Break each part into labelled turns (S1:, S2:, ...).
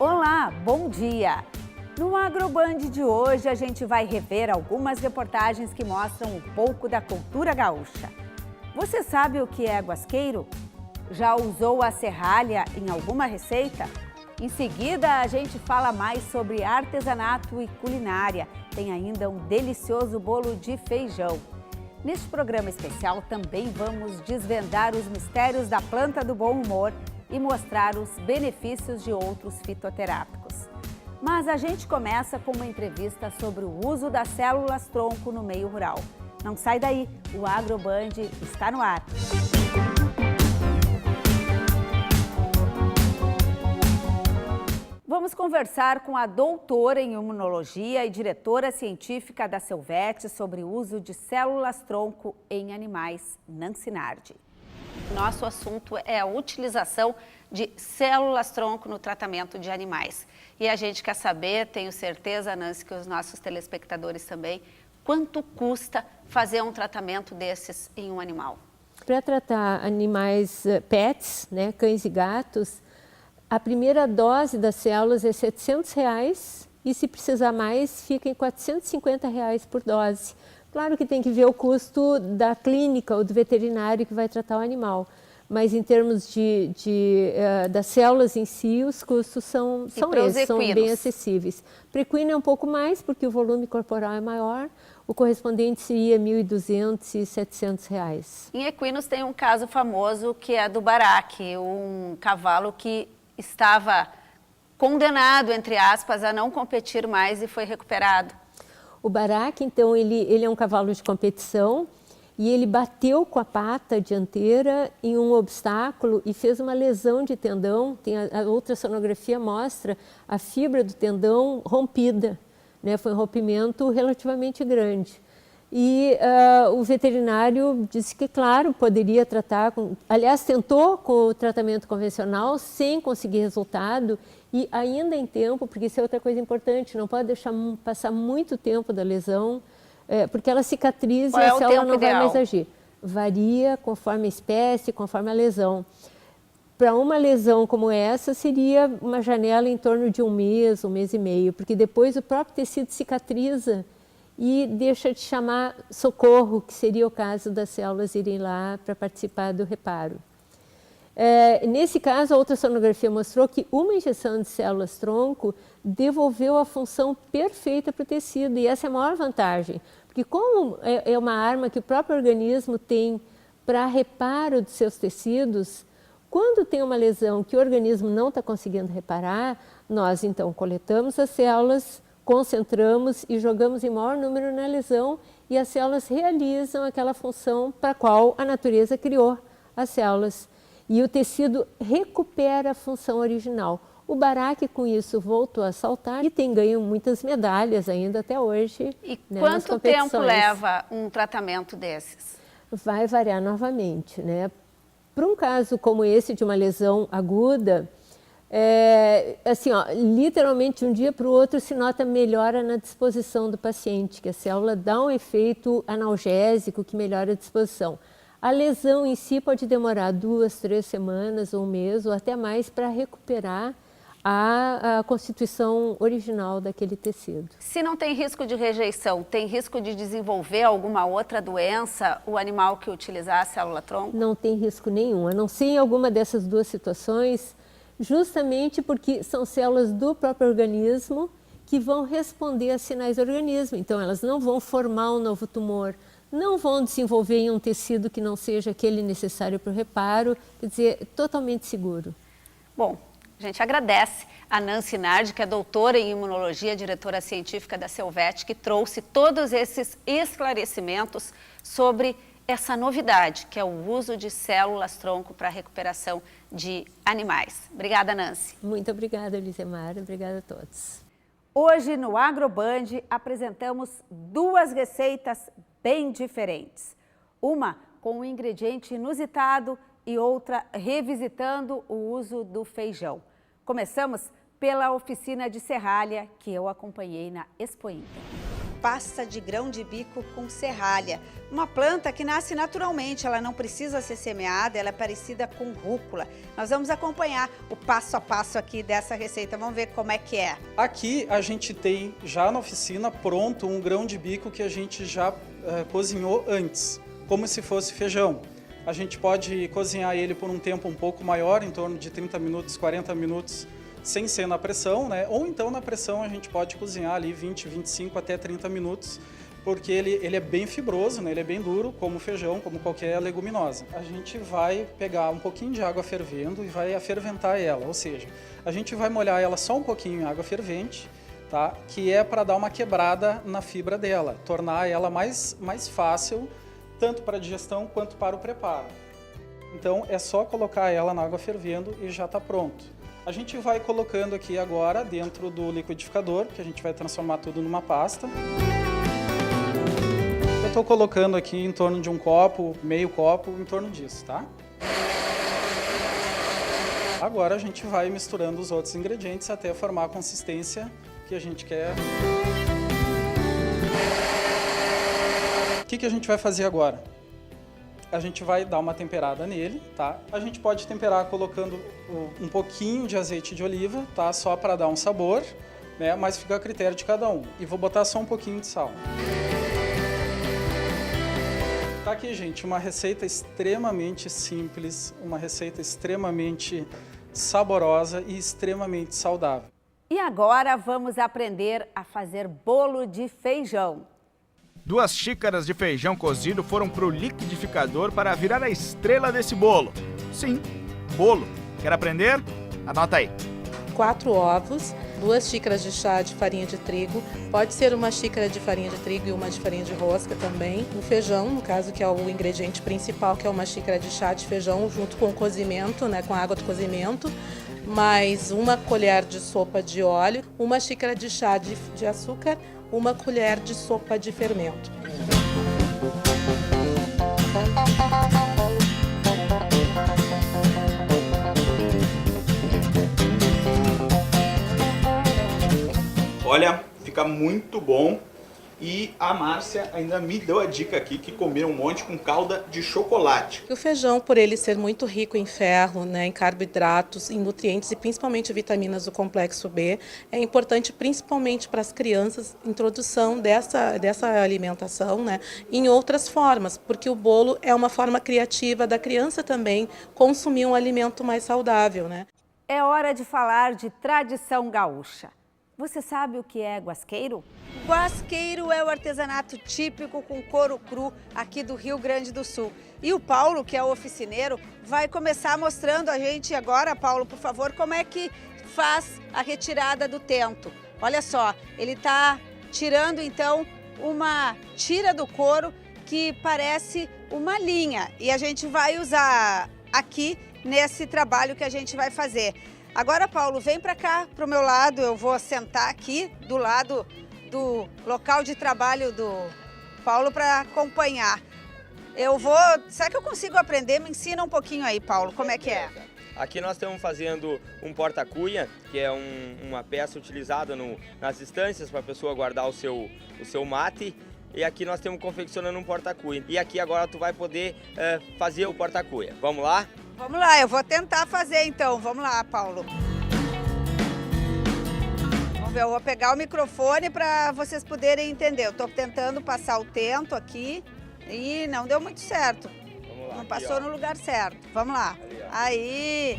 S1: Olá, bom dia! No AgroBand de hoje a gente vai rever algumas reportagens que mostram um pouco da cultura gaúcha. Você sabe o que é guasqueiro? Já usou a serralha em alguma receita? Em seguida a gente fala mais sobre artesanato e culinária. Tem ainda um delicioso bolo de feijão. Neste programa especial também vamos desvendar os mistérios da planta do bom humor e mostrar os benefícios de outros fitoterápicos. Mas a gente começa com uma entrevista sobre o uso das células-tronco no meio rural. Não sai daí, o AgroBand está no ar. Vamos conversar com a doutora em imunologia e diretora científica da Selvet sobre o uso de células-tronco em animais, Nancy Nardi.
S2: Nosso assunto é a utilização de células-tronco no tratamento de animais. E a gente quer saber, tenho certeza, Nancy, que os nossos telespectadores também, quanto custa fazer um tratamento desses em um animal?
S3: Para tratar animais pets, né, cães e gatos, a primeira dose das células é R$ 700 e se precisar mais, fica em R$ 450 por dose. Claro que tem que ver o custo da clínica ou do veterinário que vai tratar o animal, mas em termos das células em si, os custos são esses, são bem acessíveis. Para equino é um pouco mais, porque o volume corporal é maior, o correspondente seria R$ 1.200 e R$ 700.
S2: Em equinos tem um caso famoso que é do Baraque, um cavalo que estava condenado, entre aspas, a não competir mais e foi recuperado.
S3: O Baraque, então, ele é um cavalo de competição e ele bateu com a pata dianteira em um obstáculo e fez uma lesão de tendão. A ultrassonografia mostra a fibra do tendão rompida, né? Foi um rompimento relativamente grande. E o veterinário disse que, claro, poderia tratar, aliás, tentou com o tratamento convencional sem conseguir resultado e ainda em tempo, porque isso é outra coisa importante, não pode deixar passar muito tempo da lesão, porque ela cicatriza e a célula não vai mais agir. Varia conforme a espécie, conforme a lesão. Para uma lesão como essa, seria uma janela em torno de um mês e meio, porque depois o próprio tecido cicatriza e deixa de chamar socorro, que seria o caso das células irem lá para participar do reparo. Nesse caso, a ultrassonografia mostrou que uma injeção de células-tronco devolveu a função perfeita para o tecido, e essa é a maior vantagem, porque como é uma arma que o próprio organismo tem para reparo de seus tecidos, quando tem uma lesão que o organismo não está conseguindo reparar, nós então coletamos as células, concentramos e jogamos em maior número na lesão e as células realizam aquela função para a qual a natureza criou as células. E o tecido recupera a função original. O Baraque, com isso, voltou a saltar e tem ganho muitas medalhas ainda até hoje.
S2: E quanto tempo leva um tratamento desses?
S3: Vai variar novamente, né? Para um caso como esse de uma lesão aguda, assim, ó, literalmente de um dia para o outro se nota melhora na disposição do paciente, que a célula dá um efeito analgésico que melhora a disposição. A lesão em si pode demorar 2, 3 semanas, ou um mês, ou até mais, para recuperar a constituição original daquele tecido.
S2: Se não tem risco de rejeição, tem risco de desenvolver alguma outra doença, o animal que utilizar a célula-tronco?
S3: Não tem risco nenhum, a não ser em alguma dessas duas situações, justamente porque são células do próprio organismo que vão responder a sinais do organismo. Então, elas não vão formar um novo tumor, não vão desenvolver em um tecido que não seja aquele necessário para o reparo, quer dizer, totalmente seguro.
S2: Bom, a gente agradece a Nancy Nardi, que é doutora em imunologia, diretora científica da Selvet, que trouxe todos esses esclarecimentos sobre essa novidade, que é o uso de células-tronco para a recuperação de animais. Obrigada, Nancy.
S3: Muito obrigada, Elisemar. Obrigada a todos.
S1: Hoje, no AgroBand, apresentamos duas receitas bem diferentes. Uma com um ingrediente inusitado e outra revisitando o uso do feijão. Começamos pela oficina de serralha que eu acompanhei na Expo Inter. passa de grão de bico com serralha. Uma planta que nasce naturalmente, ela não precisa ser semeada, ela é parecida com rúcula. Nós vamos acompanhar o passo a passo aqui dessa receita, vamos ver como é que é.
S4: Aqui a gente tem já na oficina pronto um grão de bico que a gente já cozinhou antes, como se fosse feijão. A gente pode cozinhar ele por um tempo um pouco maior, em torno de 30 minutos, 40 minutos, sem ser na pressão, né? Ou então na pressão a gente pode cozinhar ali 20, 25 até 30 minutos, porque ele é bem fibroso, né? Ele é bem duro, como feijão, como qualquer leguminosa. A gente vai pegar um pouquinho de água fervendo e vai aferventar ela, ou seja, a gente vai molhar ela só um pouquinho em água fervente, tá? Que é para dar uma quebrada na fibra dela, tornar ela mais fácil, tanto para a digestão quanto para o preparo. Então é só colocar ela na água fervendo e já está pronto. A gente vai colocando aqui agora dentro do liquidificador, que a gente vai transformar tudo numa pasta. Eu estou colocando aqui em torno de um copo, meio copo, em torno disso, tá? Agora a gente vai misturando os outros ingredientes até formar a consistência que a gente quer. O que a gente vai fazer agora? A gente vai dar uma temperada nele, tá? A gente pode temperar colocando um pouquinho de azeite de oliva, tá? Só para dar um sabor, né? Mas fica a critério de cada um. E vou botar só um pouquinho de sal. Tá aqui, gente, uma receita extremamente simples, uma receita extremamente saborosa e extremamente saudável.
S1: E agora vamos aprender a fazer bolo de feijão.
S5: 2 xícaras de feijão cozido foram para o liquidificador para virar a estrela desse bolo. Sim, bolo. Quer aprender? Anota aí.
S6: 4 ovos, 2 xícaras de chá de farinha de trigo, pode ser uma xícara de farinha de trigo e uma de farinha de rosca também. O feijão, no caso, que é o ingrediente principal, que é uma xícara de chá de feijão junto com o cozimento, né, com a água do cozimento, mais 1 colher de sopa de óleo, 1 xícara de chá de açúcar, 1 colher de sopa de fermento.
S7: Olha, fica muito bom. E a Márcia ainda me deu a dica aqui que comer um monte com calda de chocolate.
S6: O feijão, por ele ser muito rico em ferro, né, em carboidratos, em nutrientes e principalmente vitaminas do complexo B, é importante principalmente para as crianças introdução dessa alimentação, né, em outras formas, porque o bolo é uma forma criativa da criança também consumir um alimento mais saudável, né?
S1: É hora de falar de tradição gaúcha. Você sabe o que é guasqueiro? Guasqueiro é o artesanato típico com couro cru aqui do Rio Grande do Sul. E o Paulo, que é o oficineiro, vai começar mostrando a gente agora, Paulo, por favor, como é que faz a retirada do tento. Olha só, ele está tirando então uma tira do couro que parece uma linha. E a gente vai usar aqui nesse trabalho que a gente vai fazer. Agora, Paulo, vem para cá, para o meu lado, eu vou sentar aqui do lado do local de trabalho do Paulo para acompanhar. Será que eu consigo aprender? Me ensina um pouquinho aí, Paulo, como é que é?
S8: Aqui nós estamos fazendo um porta-cuia, que é uma peça utilizada nas estâncias para a pessoa guardar o seu mate. E aqui nós estamos confeccionando um porta-cuia. E aqui agora tu vai poder fazer o porta-cuia. Vamos lá?
S1: Vamos lá, eu vou tentar fazer então. Vamos lá, Paulo. Vamos ver, eu vou pegar o microfone para vocês poderem entender. Eu estou tentando passar o tento aqui e não deu muito certo.
S8: Vamos lá,
S1: não
S8: aqui,
S1: passou
S8: ó.
S1: No lugar certo. Vamos lá.
S8: Ali, ó.
S1: Aí.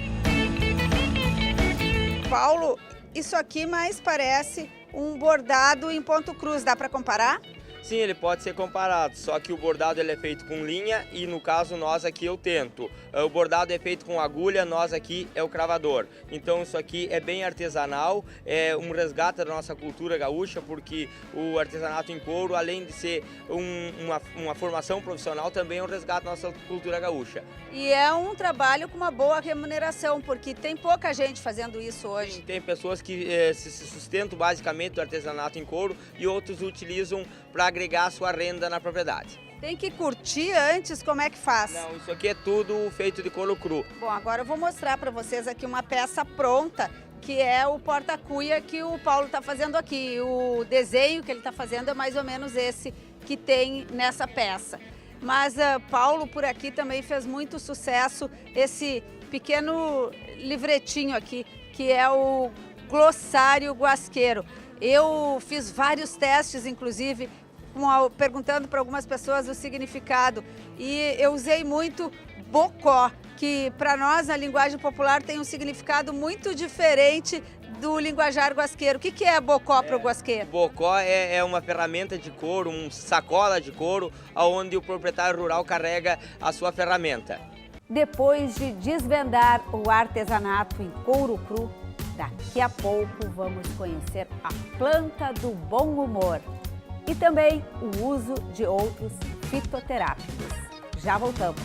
S1: Paulo, isso aqui mais parece um bordado em ponto cruz. Dá para comparar?
S8: Sim, ele pode ser comparado, só que o bordado ele é feito com linha e no caso nós aqui eu tento. O bordado é feito com agulha, nós aqui é o cravador. Então isso aqui é bem artesanal, é um resgate da nossa cultura gaúcha, porque o artesanato em couro, além de ser uma formação profissional, também é um resgate da nossa cultura gaúcha.
S1: E é um trabalho com uma boa remuneração, porque tem pouca gente fazendo isso hoje.
S8: Tem pessoas que se sustentam basicamente do artesanato em couro e outros utilizam para agregar a sua renda na propriedade.
S1: Tem que curtir antes, como é que faz?
S8: Não, isso aqui é tudo feito de couro cru.
S1: Bom, agora eu vou mostrar para vocês aqui uma peça pronta
S2: que é o porta-cuia que o Paulo está fazendo aqui. O desenho que ele está fazendo é mais ou menos esse que tem nessa peça. Mas Paulo, por aqui, também fez muito sucesso esse pequeno livretinho aqui, que é o glossário guasqueiro. Eu fiz vários testes, inclusive, perguntando para algumas pessoas o significado, e eu usei muito bocó, que para nós, na linguagem popular, tem um significado muito diferente do linguajar guasqueiro. O que é bocó para o guasqueiro?
S8: Bocó é uma ferramenta de couro, uma sacola de couro, onde o proprietário rural carrega a sua ferramenta.
S1: Depois de desvendar o artesanato em couro cru, daqui a pouco vamos conhecer a planta do bom humor e também o uso de outros fitoterápicos. Já voltamos.